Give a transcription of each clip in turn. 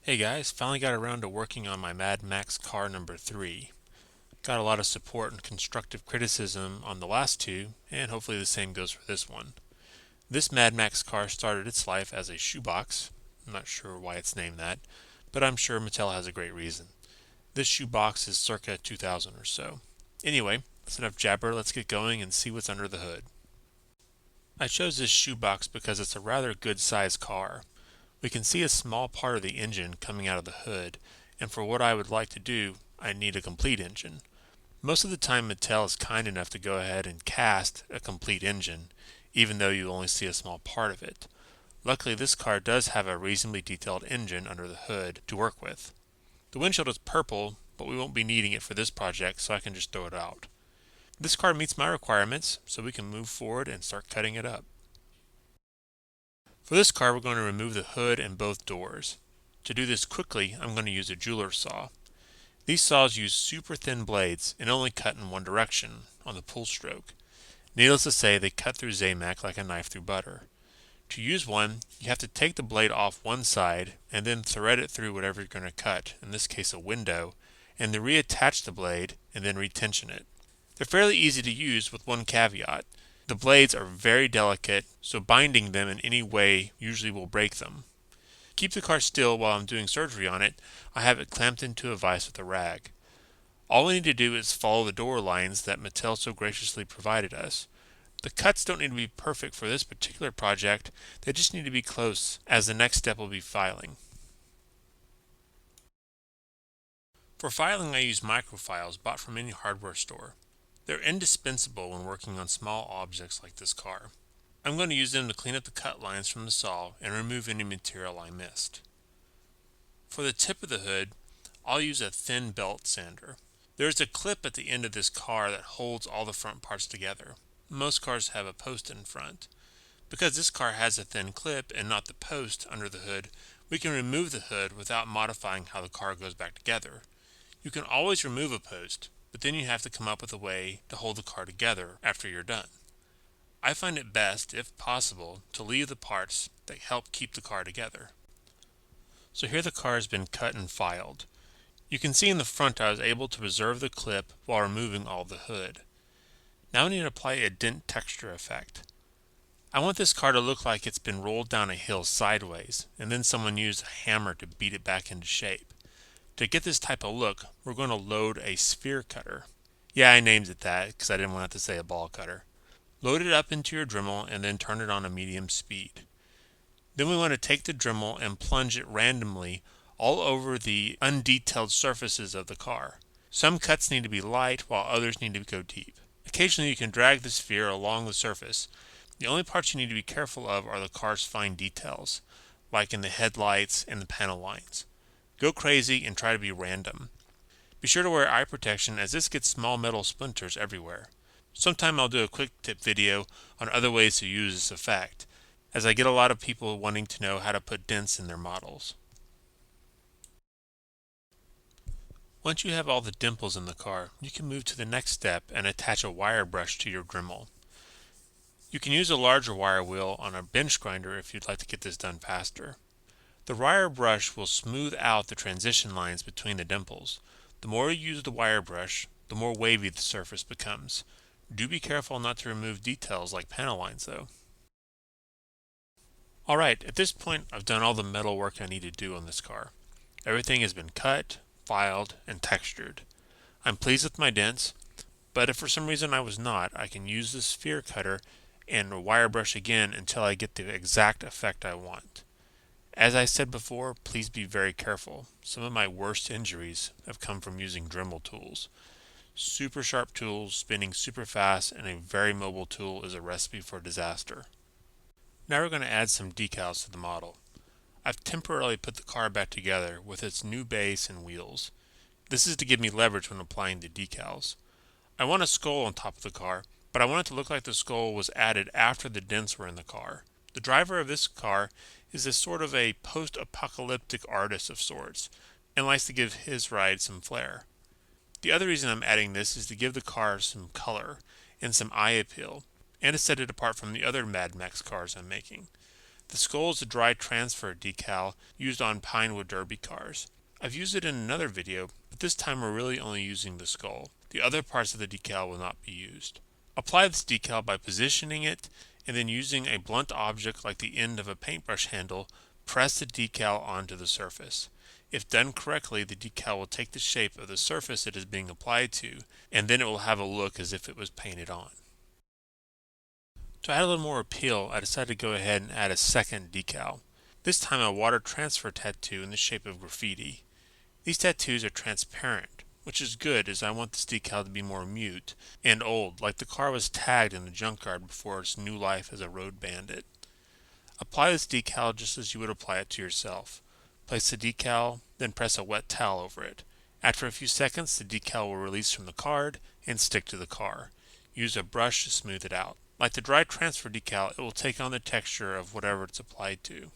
Hey guys, finally got around to working on my Mad Max car number 3. Got a lot of support and constructive criticism on the last two, and hopefully the same goes for this one. This Mad Max car started its life as a shoebox. I'm not sure why it's named that, but I'm sure Mattel has a great reason. This shoebox is circa 2000 or so. Anyway, that's enough jabber, let's get going and see what's under the hood. I chose this shoebox because it's a rather good sized car. We can see a small part of the engine coming out of the hood, and for what I would like to do, I need a complete engine. Most of the time Mattel is kind enough to go ahead and cast a complete engine, even though you only see a small part of it. Luckily this car does have a reasonably detailed engine under the hood to work with. The windshield is purple, but we won't be needing it for this project, so I can just throw it out. This car meets my requirements, so we can move forward and start cutting it up. For this car, we're going to remove the hood and both doors. To do this quickly, I'm going to use a jeweler's saw. These saws use super thin blades and only cut in one direction, on the pull stroke. Needless to say, they cut through Zamac like a knife through butter. To use one, you have to take the blade off one side and then thread it through whatever you're going to cut, in this case a window, and then reattach the blade and then retension it. They're fairly easy to use with one caveat. The blades are very delicate, so binding them in any way usually will break them. To keep the car still while I'm doing surgery on it, I have it clamped into a vise with a rag. All we need to do is follow the door lines that Mattel so graciously provided us. The cuts don't need to be perfect for this particular project, they just need to be close, as the next step will be filing. For filing, I use microfiles bought from any hardware store. They're indispensable when working on small objects like this car. I'm going to use them to clean up the cut lines from the saw and remove any material I missed. For the tip of the hood, I'll use a thin belt sander. There's a clip at the end of this car that holds all the front parts together. Most cars have a post in front. Because this car has a thin clip and not the post under the hood, we can remove the hood without modifying how the car goes back together. You can always remove a post, but then you have to come up with a way to hold the car together after you're done. I find it best, if possible, to leave the parts that help keep the car together. So here the car has been cut and filed. You can see in the front I was able to preserve the clip while removing all the hood. Now I need to apply a dent texture effect. I want this car to look like it's been rolled down a hill sideways, and then someone used a hammer to beat it back into shape. To get this type of look, we're going to load a sphere cutter. Yeah, I named it that because I didn't want to say a ball cutter. Load it up into your Dremel and then turn it on a medium speed. Then we want to take the Dremel and plunge it randomly all over the undetailed surfaces of the car. Some cuts need to be light while others need to go deep. Occasionally you can drag the sphere along the surface. The only parts you need to be careful of are the car's fine details, like in the headlights and the panel lines. Go crazy and try to be random. Be sure to wear eye protection as this gets small metal splinters everywhere. Sometime I'll do a quick tip video on other ways to use this effect, as I get a lot of people wanting to know how to put dents in their models. Once you have all the dimples in the car, you can move to the next step and attach a wire brush to your Dremel. You can use a larger wire wheel on a bench grinder if you'd like to get this done faster. The wire brush will smooth out the transition lines between the dimples. The more you use the wire brush, the more wavy the surface becomes. Do be careful not to remove details like panel lines though. Alright, at this point I've done all the metal work I need to do on this car. Everything has been cut, filed, and textured. I'm pleased with my dents, but if for some reason I was not, I can use the sphere cutter and wire brush again until I get the exact effect I want. As I said before, please be very careful. Some of my worst injuries have come from using Dremel tools. Super sharp tools, spinning super fast, and a very mobile tool is a recipe for disaster. Now we're going to add some decals to the model. I've temporarily put the car back together with its new base and wheels. This is to give me leverage when applying the decals. I want a skull on top of the car, but I want it to look like the skull was added after the dents were in the car. The driver of this car is a sort of a post-apocalyptic artist of sorts, and likes to give his ride some flair. The other reason I'm adding this is to give the car some color and some eye appeal, and to set it apart from the other Mad Max cars I'm making. The skull is a dry transfer decal used on Pinewood Derby cars. I've used it in another video, but this time we're really only using the skull. The other parts of the decal will not be used. Apply this decal by positioning it and then using a blunt object like the end of a paintbrush handle, press the decal onto the surface. If done correctly, the decal will take the shape of the surface it is being applied to, and then it will have a look as if it was painted on. To add a little more appeal, I decided to go ahead and add a second decal. This time a water transfer tattoo in the shape of graffiti. These tattoos are transparent, which is good as I want this decal to be more mute and old, like the car was tagged in the junkyard before its new life as a road bandit. Apply this decal just as you would apply it to yourself. Place the decal, then press a wet towel over it. After a few seconds, the decal will release from the card and stick to the car. Use a brush to smooth it out. Like the dry transfer decal, it will take on the texture of whatever it's applied to.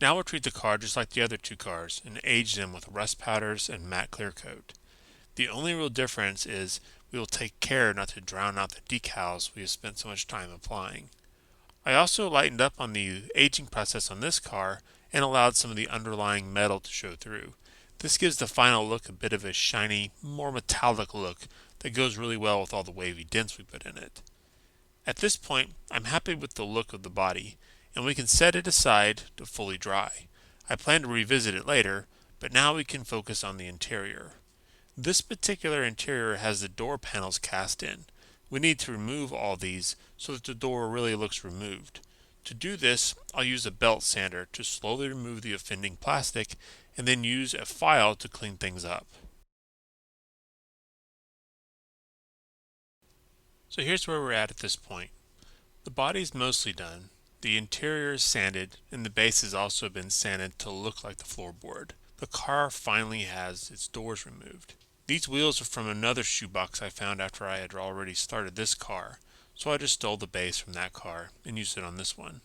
Now we'll treat the car just like the other two cars and age them with rust powders and matte clear coat. The only real difference is we will take care not to drown out the decals we have spent so much time applying. I also lightened up on the aging process on this car and allowed some of the underlying metal to show through. This gives the final look a bit of a shiny, more metallic look that goes really well with all the wavy dents we put in it. At this point, I'm happy with the look of the body, and we can set it aside to fully dry. I plan to revisit it later, but now we can focus on the interior. This particular interior has the door panels cast in. We need to remove all these so that the door really looks removed. To do this, I'll use a belt sander to slowly remove the offending plastic and then use a file to clean things up. So here's where we're at this point. The body's mostly done, the interior is sanded, and the base has also been sanded to look like the floorboard. The car finally has its doors removed. These wheels are from another shoebox I found after I had already started this car, so I just stole the base from that car and used it on this one.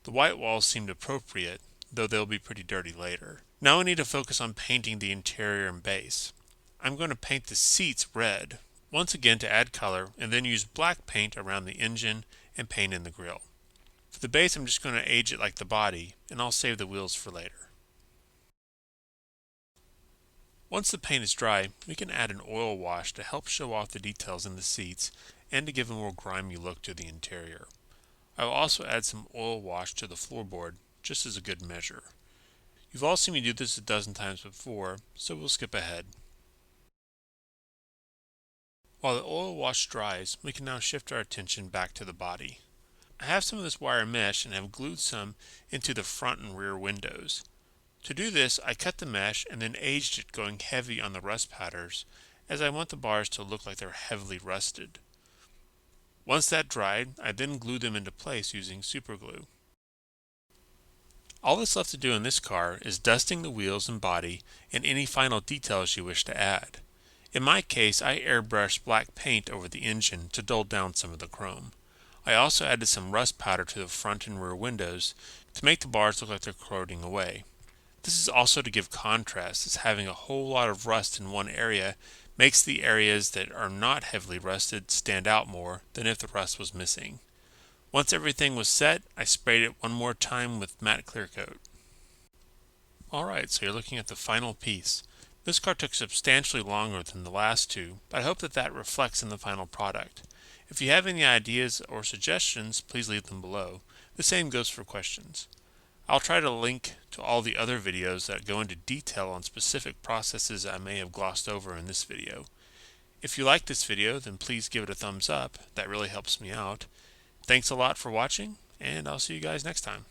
The white walls seemed appropriate, though they'll be pretty dirty later. Now we need to focus on painting the interior and base. I'm going to paint the seats red, once again to add color, and then use black paint around the engine and paint in the grille. For the base, I'm just going to age it like the body, and I'll save the wheels for later. Once the paint is dry, we can add an oil wash to help show off the details in the seats and to give a more grimy look to the interior. I will also add some oil wash to the floorboard, just as a good measure. You've all seen me do this a dozen times before, so we'll skip ahead. While the oil wash dries, we can now shift our attention back to the body. I have some of this wire mesh and have glued some into the front and rear windows. To do this, I cut the mesh and then aged it, going heavy on the rust powders, as I want the bars to look like they're heavily rusted. Once that dried, I then glued them into place using super glue. All that's left to do in this car is dusting the wheels and body and any final details you wish to add. In my case, I airbrushed black paint over the engine to dull down some of the chrome. I also added some rust powder to the front and rear windows to make the bars look like they're corroding away. This is also to give contrast, as having a whole lot of rust in one area makes the areas that are not heavily rusted stand out more than if the rust was missing. Once everything was set, I sprayed it one more time with matte clear coat. Alright, so you're looking at the final piece. This car took substantially longer than the last two, but I hope that reflects in the final product. If you have any ideas or suggestions, please leave them below. The same goes for questions. I'll try to link to all the other videos that go into detail on specific processes I may have glossed over in this video. If you like this video, then please give it a thumbs up. That really helps me out. Thanks a lot for watching, and I'll see you guys next time.